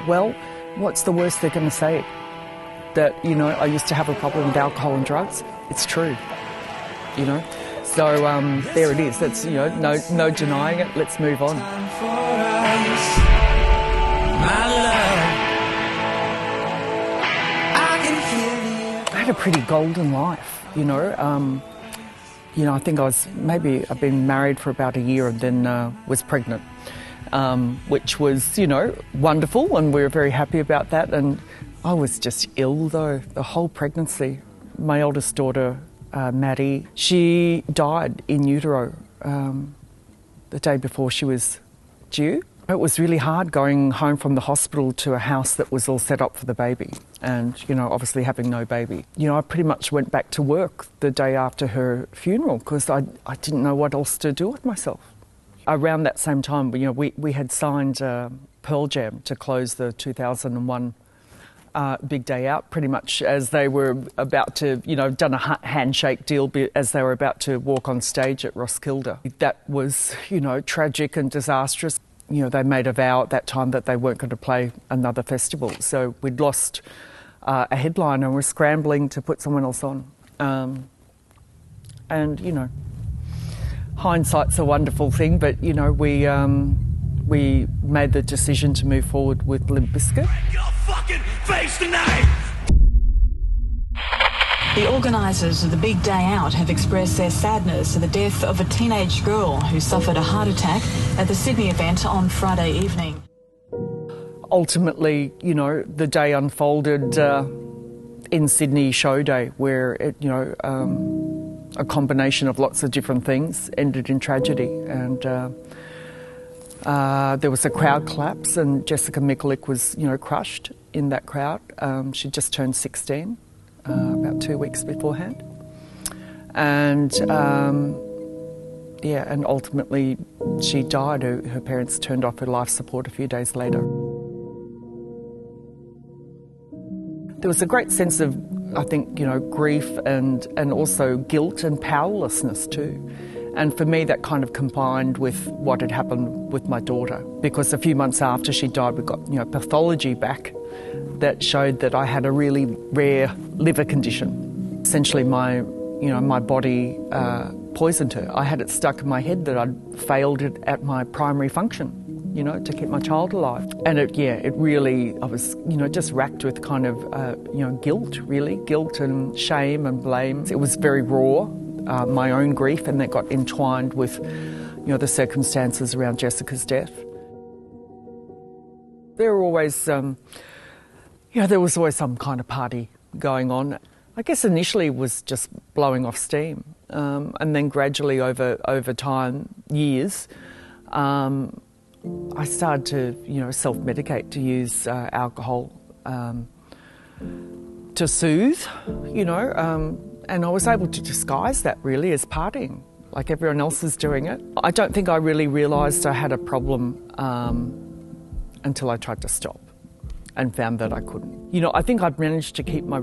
Well, what's the worst they're going to say? That, you know, I used to have a problem with alcohol and drugs. It's true, you know. So there it is. That's, you know, no denying it. Let's move on. I had a pretty golden life, you know. I think I've been married for about a year and then was pregnant, which was, you know, wonderful, and we were very happy about that. And I was just ill, though, the whole pregnancy. My eldest daughter, Maddie, she died in utero the day before she was due. It was really hard going home from the hospital to a house that was all set up for the baby and, you know, obviously having no baby. You know, I pretty much went back to work the day after her funeral because I didn't know what else to do with myself. Around that same time, you know, we had signed Pearl Jam to close the 2001 Big Day Out, pretty much as they were about to, you know, done a handshake deal as they were about to walk on stage at Roskilde. That was, you know, tragic and disastrous. You know, they made a vow at that time that they weren't going to play another festival. So we'd lost a headliner and we're scrambling to put someone else on. And, you know, hindsight's a wonderful thing, but, you know, we made the decision to move forward with Limp Bizkit. Break your fucking face tonight! The organisers of the Big Day Out have expressed their sadness at the death of a teenage girl who suffered a heart attack at the Sydney event on Friday evening. Ultimately, you know, the day unfolded in Sydney show day where, it, you know, a combination of lots of different things ended in tragedy. And there was a crowd collapse and Jessica Mikulik was, you know, crushed in that crowd. She just turned 16. About 2 weeks beforehand. And, and ultimately she died. Her parents turned off her life support a few days later. There was a great sense of, I think, you know, grief and also guilt and powerlessness too. And for me, that kind of combined with what had happened with my daughter, because a few months after she died, we got, you know, pathology back that showed that I had a really rare liver condition. Essentially, my body poisoned her. I had it stuck in my head that I'd failed it at my primary function, you know, to keep my child alive. And I was, you know, just racked with kind of, guilt and shame and blame. It was very raw, my own grief, and that got entwined with, you know, the circumstances around Jessica's death. There were always, there was always some kind of party going on. I guess initially it was just blowing off steam, and then gradually over time, years, I started to, you know, self-medicate, to use alcohol to soothe, you know, and I was able to disguise that really as partying, like everyone else is doing it. I don't think I really realised I had a problem until I tried to stop and found that I couldn't. You know, I think I'd managed to keep my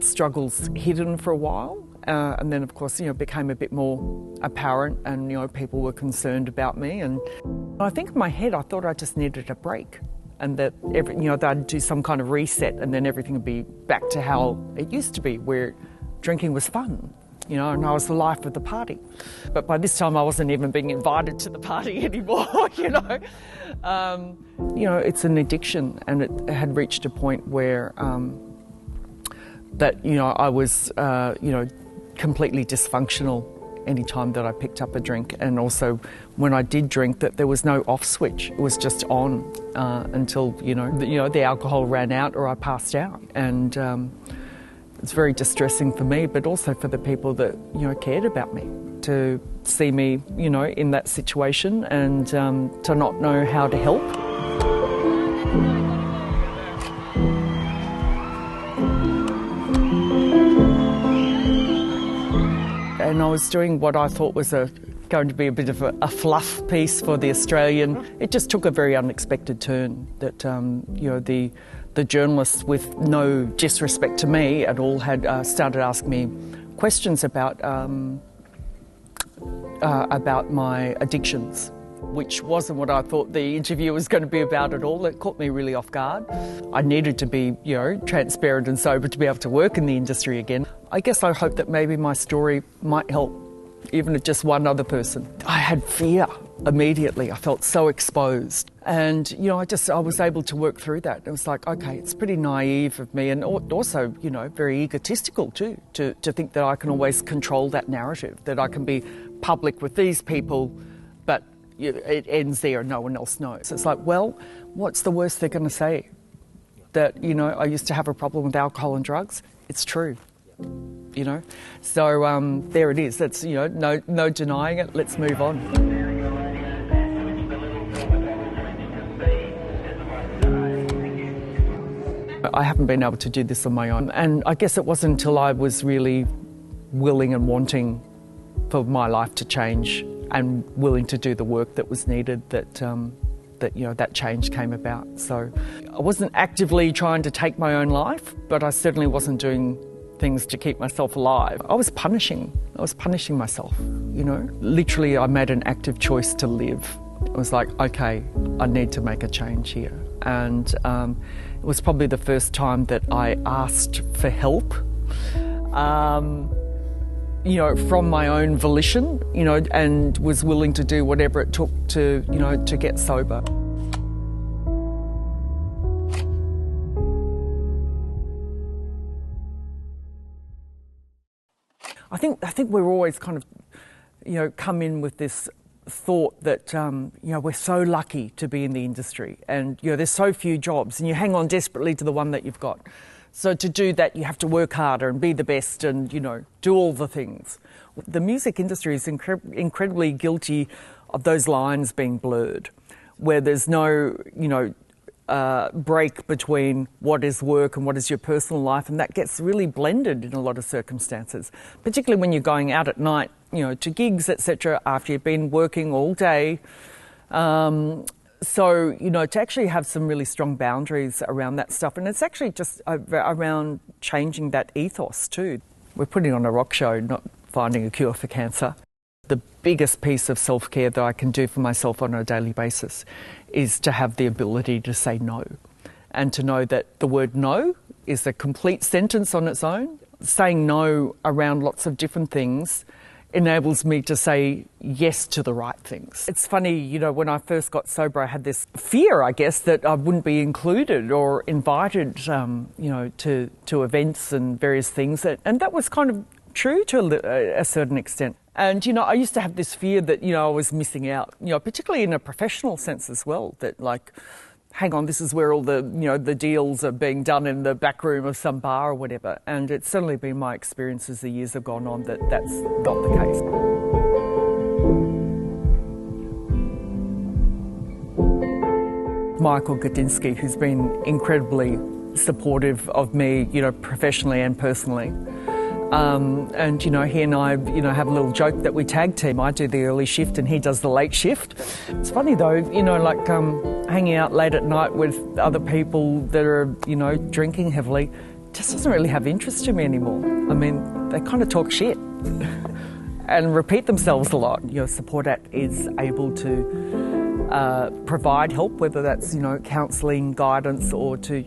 struggles hidden for a while, and then of course, you know, it became a bit more apparent, and, you know, people were concerned about me. And I think in my head I thought I just needed a break, and that that I'd do some kind of reset, and then everything would be back to how it used to be, where drinking was fun, you know, and I was the life of the party. But by this time I wasn't even being invited to the party anymore, you know. It's an addiction, and it had reached a point where that, you know, I was, completely dysfunctional any time that I picked up a drink. And also when I did drink, that there was no off switch. It was just on until, the alcohol ran out or I passed out. And it's very distressing for me, but also for the people that, you know, cared about me, to see me, you know, in that situation and to not know how to help. And I was doing what I thought was going to be a bit of a fluff piece for The Australian. It just took a very unexpected turn that, the journalists, with no disrespect to me at all, had started asking me questions about my addictions. which wasn't what I thought the interview was going to be about at all. It caught me really off guard. I needed to be, transparent and sober to be able to work in the industry again. I guess I hope that maybe my story might help even if just one other person. I had fear immediately. I felt so exposed. And, I was able to work through that. It was like, okay, it's pretty naive of me and also, very egotistical too, to think that I can always control that narrative, that I can be public with these people, but it ends there and no one else knows. It's like, well, what's the worst they're going to say? That, I used to have a problem with alcohol and drugs? It's true. So there it is. That's, no denying it. Let's move on. I haven't been able to do this on my own, and I guess it wasn't until I was really willing and wanting for my life to change and willing to do the work that was needed that that change came about. So I wasn't actively trying to take my own life, but I certainly wasn't doing things to keep myself alive. I was punishing myself, Literally, I made an active choice to live. I was like, okay, I need to make a change here. And it was probably the first time that I asked for help, from my own volition, and was willing to do whatever it took to get sober. I think we're always kind of, come in with this thought that, we're so lucky to be in the industry and, there's so few jobs and you hang on desperately to the one that you've got. So to do that, you have to work harder and be the best and, do all the things. The music industry is incredibly guilty of those lines being blurred, where there's no, break between what is work and what is your personal life, and that gets really blended in a lot of circumstances, particularly when you're going out at night, to gigs, etc., after you've been working all day. So, to actually have some really strong boundaries around that stuff, and it's actually just around changing that ethos too. We're putting on a rock show, not finding a cure for cancer. The biggest piece of self-care that I can do for myself on a daily basis is to have the ability to say no, and to know that the word no is a complete sentence on its own. Saying no around lots of different things enables me to say yes to the right things. It's funny, when I first got sober, I had this fear, I guess, that I wouldn't be included or invited, to events and various things. And that was kind of true to a certain extent. And, I used to have this fear that, I was missing out, particularly in a professional sense as well, that like, hang on, this is where all the, the deals are being done in the back room of some bar or whatever. And it's certainly been my experience as the years have gone on that that's not the case. Michael Gudinski, who's been incredibly supportive of me, professionally and personally. And, he and I, have a little joke that we tag team. I do the early shift and he does the late shift. It's funny though, hanging out late at night with other people that are, drinking heavily just doesn't really have interest to me anymore. I mean, they kind of talk shit and repeat themselves a lot. Your Support Act is able to provide help, whether that's, counselling, guidance, or to,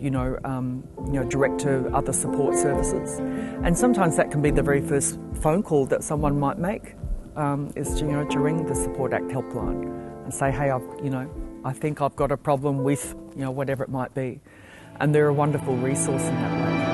direct to other support services. And sometimes that can be the very first phone call that someone might make, is to, to ring the Support Act helpline and say, hey, I think I've got a problem with, whatever it might be. And they're a wonderful resource in that way.